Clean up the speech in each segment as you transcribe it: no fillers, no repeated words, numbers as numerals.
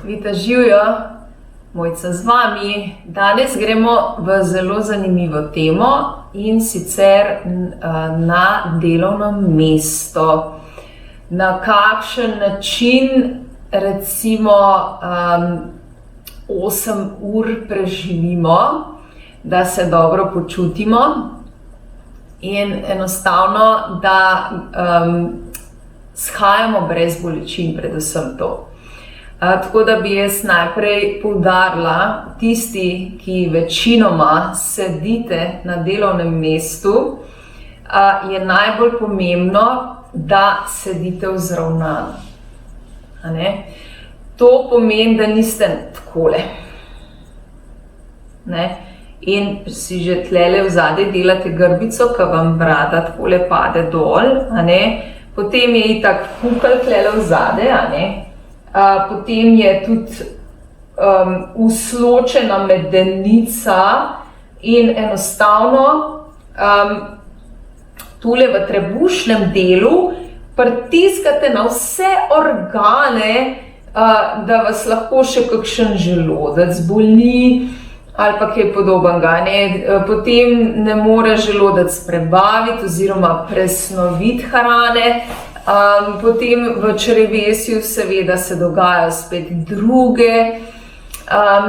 Vita živijo, Mojca z vami. Danes gremo v zelo zanimivo temo in sicer na delovno mesto. Na kakšen način recimo 8 ur preživimo, da se dobro počutimo in enostavno, da shajamo brez bolečin, predvsem to. Tako da bi jaz najprej poudarila, tisti, ki večinoma sedite na delovnem mestu, je najbolj pomembno, da sedite vzravnano. To pomeni, da niste takole. In si že tlele vzadej delate grbico, ko vam brada takole pade dol, potem je itak kukal tlele vzadej, potem je tudi usločena medenica in enostavno tule v trebušnem delu pritiskate na vse organe, da vas lahko še kakšen želodec boli ali pa kaj podobnega. Potem ne more želodec prebaviti oziroma presnoviti hrane. Potem v črevesju seveda se dogajajo spet druge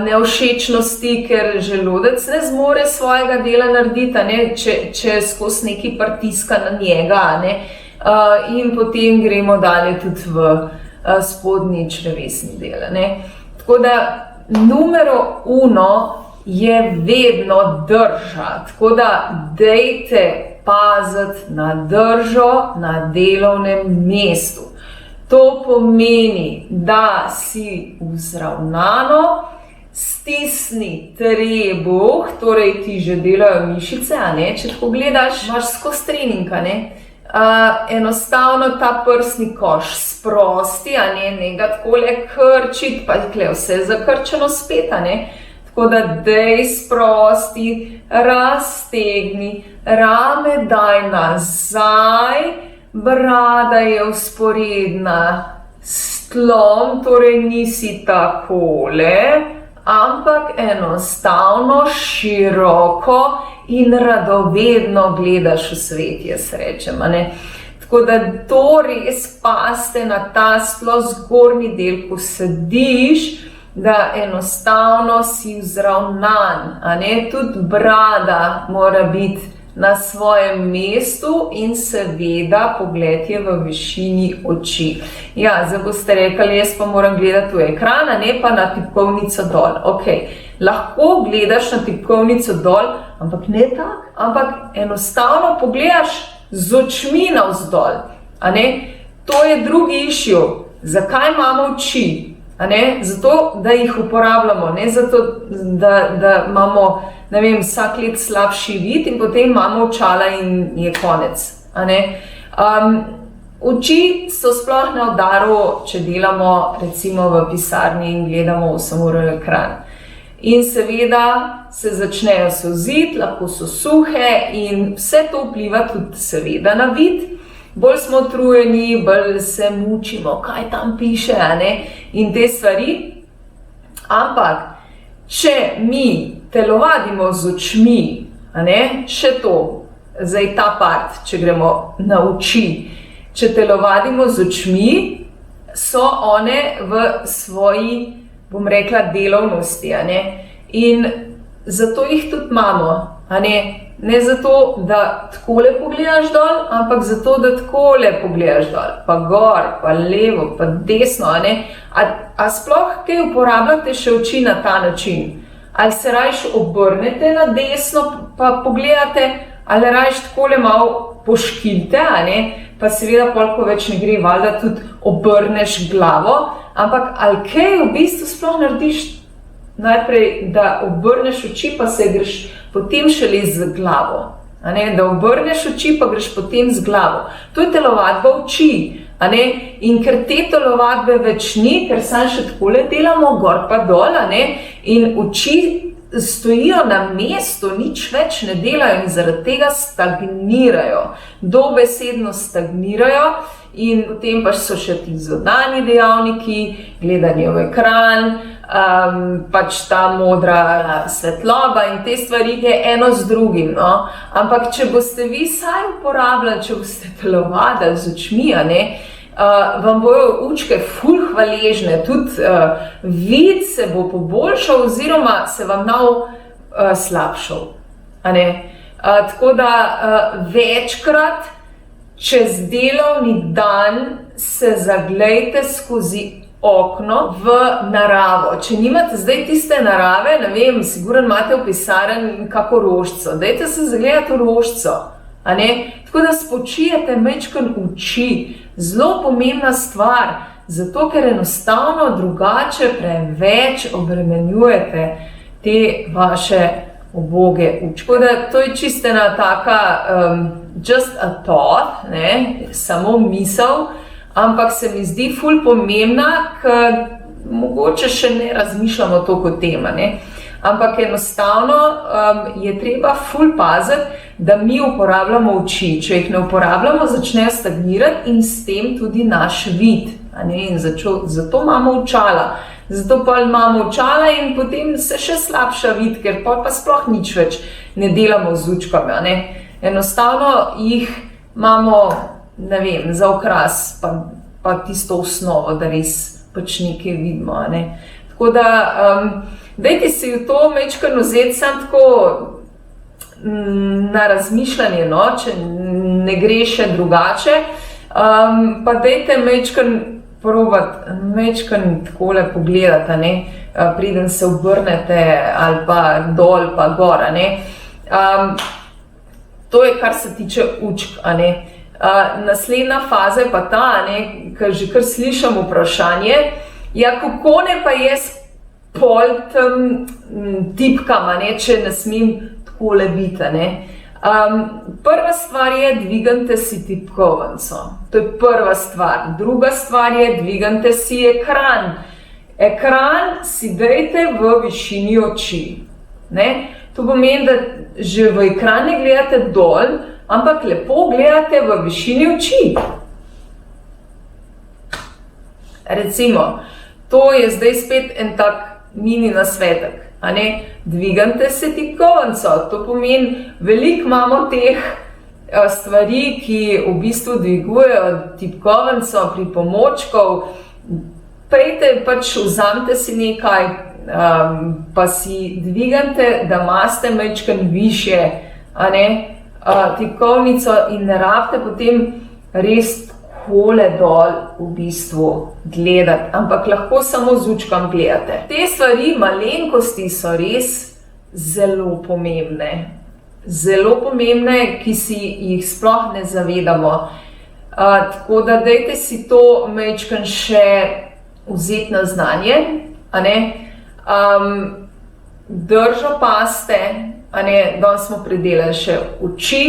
nevšečnosti, ker želodec ne zmore svojega dela narediti, če skozi nekaj pritiska na njega. In potem gremo dalje tudi v spodnji črevesni del. Tako da numero uno je vedno drža, tako da dejte paziti na držo na delovnem mestu. To pomeni, da si vzravnano, stisni trebuh, torej ti že delajo mišice, če tako gledaš, imaš skozi trening, enostavno ta prsni koš sprosti, ne ga takole krčiti, pa je vse zakrčeno spet, tako da dej sprosti, raztegni, rame daj nazaj, brada je vzporedna s tlom, torej nisi takole, ampak enostavno široko in radovedno gledaš v svet, jaz rečem. Tako da to res pazite na ta sploh zgornji del, ko sediš, da enostavno si vzravnan, tudi brada mora biti na svojem mestu in seveda pogled je v višini oči. Ja, zdaj boste rekli, jaz pa moram gledati v ekran, pa na tipkovnico dol. Lahko gledaš na tipkovnico dol, ampak ne tako, ampak enostavno pogledaš z očmi navzdol. To je drugi issue. Zakaj imamo oči? Zato, da jih uporabljamo, ne zato, da imamo, vsak let slabši vid in potem imamo očala in je konec. Oči so sploh na udaru, če delamo recimo v pisarni in gledamo 8 ur ekran. In seveda se začnejo solziti, lahko so suhe in vse to vpliva tudi seveda na vid. Bolj smo utrujeni, bolj se mučimo, kaj tam piše, in te stvari. Ampak, če mi telovadimo z očmi, še to, zdaj ta part, če gremo na oči, če telovadimo z očmi, so one v svoji, bom rekla, delovnosti, in zato jih tudi imamo, ne zato, da takole pogledaš dol, ampak zato, da takole pogledaš dol, pa gor, pa levo, pa desno, A sploh kaj uporabljate še oči na ta način? Ali se rajš obrnete na desno, pa pogledate, ali rajš takole malo poškilte, pa seveda polko več ne gre, valjda tudi obrneš glavo, ampak ali kaj v bistvu sploh narediš najprej, da obrneš oči, pa se greš potem šele z glavo. Da obrneš oči, pa greš potem z glavo. To je telovadba oči. In ker te telovadbe več ni, ker samo še takole delamo, gor pa dol, in oči stojijo na mestu, nič več ne delajo in zaradi tega stagnirajo, dobesedno stagnirajo. In potem pa so še ti zunanji dejavniki, gledanje v ekran, pač ta modra svetloba in te stvari je eno z drugim, no. Ampak če boste vi sami uporabljali, če boste telovadili z očmi, vam bojo učke ful hvaležne, tudi vid se bo poboljšal oziroma se vam slabšal. Tako da večkrat čez delovni dan se zaglejte skozi okno v naravo. Če nimate zdaj tiste narave, ne vem, sigurno imate v pisarni kako rožico, dajte se zagledati v rožico, tako da spočijete majčkeno oči. Zelo pomembna stvar, zato ker enostavno drugače preveč obremenjujete te vaše uboge učke. Tako da to je čisto ena taka just a thought, samo misel, ampak se mi zdi ful pomembna, ker mogoče še ne razmišljamo toliko o tem, ampak enostavno je treba ful paziti, da mi uporabljamo oči. Če jih ne uporabljamo, začnejo stagnirati in s tem tudi naš vid. In zato imamo očala. Zato pa imamo očala in potem se še slabša vid, ker pa sploh nič več ne delamo z učkami. Enostavno jih imamo, ne vem, za okras, pa tisto osnovo, da res pač nekaj vidimo. Tako da, dajte si v to majčkeno vzeti sam tako na razmišljanje, če ne gre še drugače, pa dajte majčkeno probati, majčkeno takole pogledati, preden se obrnete ali pa dol pa gor. To je, kar se tiče učk. Naslednja faza je pa ta, ker že kar slišam vprašanje, kako ne pa jaz pol tem tipkam, če ne smem takole biti. Prva stvar je, dvignite si tipkovnico. To je prva stvar. Druga stvar je, dvignite si ekran. Ekran si dajte v višini oči. To pomeni, da že v ekran ne gledate dol, ampak lepo gledate v višini oči. Recimo, to je zdaj spet en tak mini nasvetek. Dvignite se tipkovnico. To pomeni, veliko imamo teh stvari, ki v bistvu dvigujejo tipkovnico, pripomočkov. Pejte, pač vzamite si nekaj, pa si dvignite, da imate majčkeno višje tipkovnico in ne rabite potem res takole dol v bistvu gledati, ampak lahko samo z učkam gledate. Te stvari, malenkosti so res zelo pomembne. Zelo pomembne, ki si jih sploh ne zavedamo. Tako da dajte si to majčkeno še vzeti na znanje. Držo paste, danes smo predelali še oči,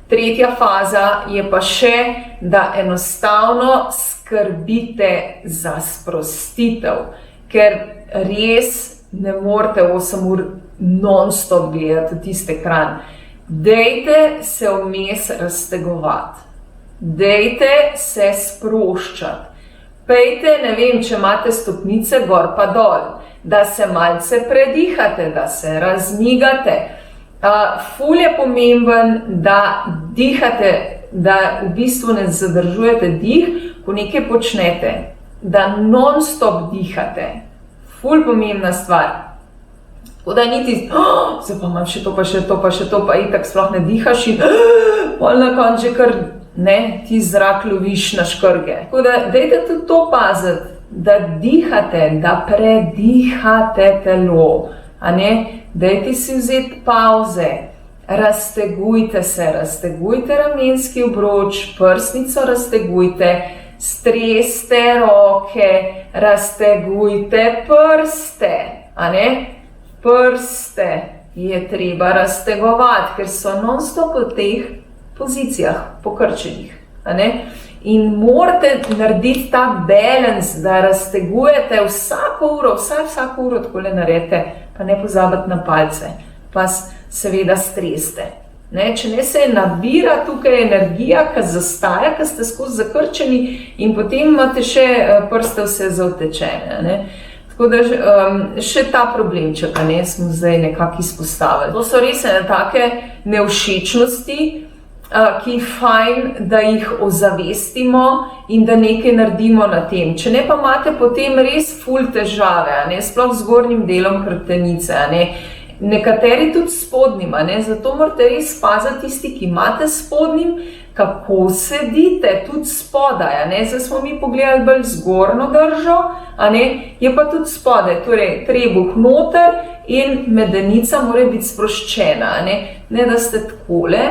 Tretja faza je pa še, da enostavno skrbite za sprostitev, ker res ne morete 8 ur non-stop gledati tisti ekran. Dajte se vmes raztegovati, dajte se sproščati. Pejte, ne vem, če imate stopnice gor pa dol, da se malce predihate, da se razmigate. Ful je pomemben, da dihate, da v bistvu ne zadržujete dih, ko nekaj počnete, da non-stop dihate. Ful pomembna stvar. Tako da niti, zdaj pa imam še to, pa še to, pa še to, pa itak sploh ne dihaš in pol na koncu že kar ti zrak loviš na škrge. Tako da dajte tudi to paziti, da dihate, da predihate telo, Dajte si vzeti pauze, raztegujte se, raztegujte ramenski obroč, prsnico raztegujte, streste roke, raztegujte prste, Prste je treba raztegovati, ker so non-stop v teh pozicijah pokrčenih, In morate narediti ta balans, da raztegujete vsako uro, vsako uro takole naredite pa ne pozabiti na palce, pa seveda streste. Če ne se nabira tukaj energija, ki zastaja, ki ste skozi zakrčeni in potem imate še prste vse zaotečene. Tako da še ta problemček smo zdaj nekako izpostavili. To so res take nevšečnosti, ki je fajn, da jih ozavestimo in da nekaj naredimo na tem. Če ne pa imate potem res ful težave, sploh z zgornjim delom hrbtenice, nekateri tudi spodnjim, zato morate res paziti tisti, ki imate spodnjim, kako sedite tudi spodaj. Zdaj smo mi pogledali bolj zgornjo držo, je pa tudi spodaj, torej trebuh noter in medenica mora biti sproščena. Ne da ste takole,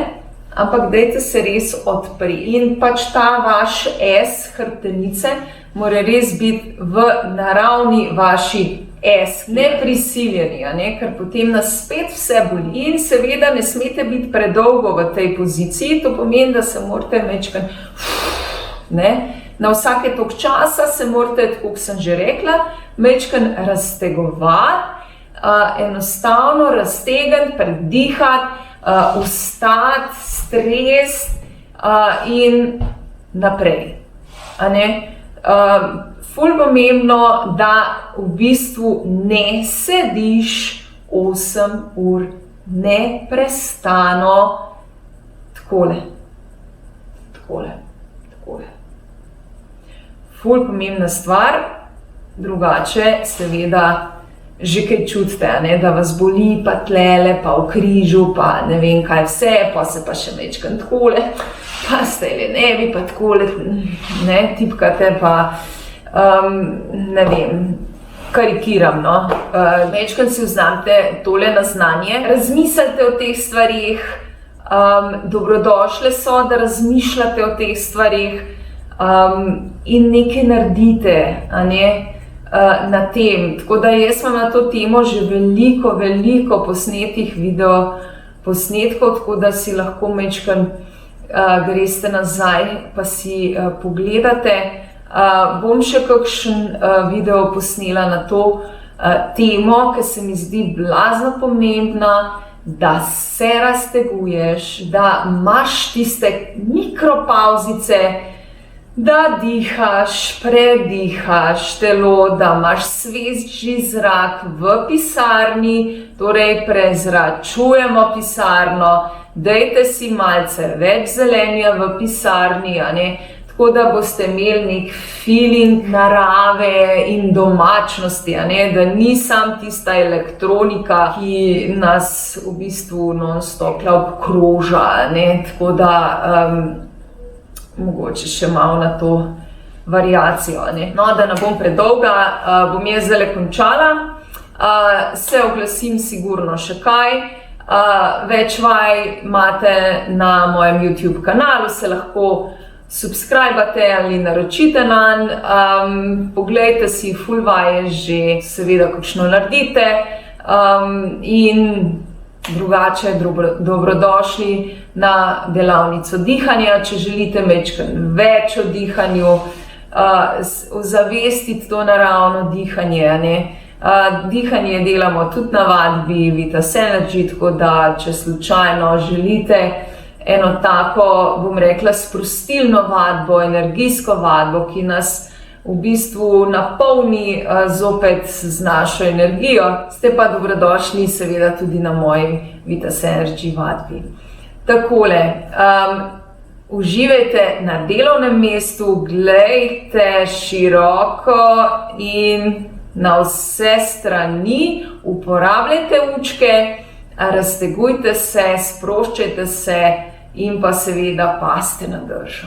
ampak dajte se res odpri. In pač ta vaš S hrbtenice mora res biti v naravni vaši S, ne prisiljeni, ker potem nas spet vse boli. In seveda ne smete biti predolgo v tej poziciji, to pomeni, da se morate majčkeno, na vsake toliko časa se morate, tako kot sem že rekla, majčkeno raztegovati, enostavno raztegniti, predihati, vstati, stresti in naprej. Ful pomembno, da v bistvu ne sediš 8 ur neprestano takole. Ful pomembna stvar, drugače seveda že kaj čutite, da vas boli pa tlele, pa v križu, pa ne vem kaj vse, pa se pa še majčkeno takole, pa stajle nebi, pa takole, tipkate pa ne vem, karikiram, majčkeno si vzamete tole na znanje, razmislite o teh stvarih, dobrodošle so, da razmišljate o teh stvarih in nekaj naredite, na tem. Tako da jaz imam na to temo že veliko posnetih videoposnetkov, tako da si lahko majčkeno greste nazaj pa si pogledate. Bom še kakšen video posnela na to temo, ki se mi zdi blazno pomembna, da se razteguješ, da imaš tiste mikropavzice, da dihaš, predihaš telo, da imaš svežji zrak v pisarni, torej prezračujemo pisarno, dajte si malce več zelenja v pisarni, tako da boste imeli nek feeling narave in domačnosti, da ni sam tista elektronika, ki nas v bistvu non-stop obkroža, tako da mogoče še malo na to variacijo. No, da ne bom predolga, bom jaz zdaj končala. Se oglasim sigurno še kaj. Več vaj imate na mojem YouTube kanalu, se lahko subscribate ali naročite nanj. Poglejte si ful vaje že, seveda kakšno naredite. In drugače dobrodošli na delavnico dihanja, če želite majčkeno več o dihanju, ozavestiti to naravno dihanje. Dihanje delamo tudi na vadbi Vitas Energy, tako da če slučajno želite eno tako, bom rekla, sprostilno vadbo, energijsko vadbo, ki nas v bistvu napolni zopet z našo energijo, ste pa dobrodošli seveda tudi na moji Vitas Energy vadbi. Takole, uživajte na delovnem mestu, glejte široko in na vse strani, uporabljajte učke, raztegujte se, sproščajte se in pa seveda pazite na držo.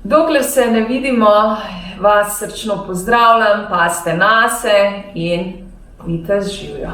Dokler se ne vidimo, vas srčno pozdravljam, pazite nase in Vitas živjo.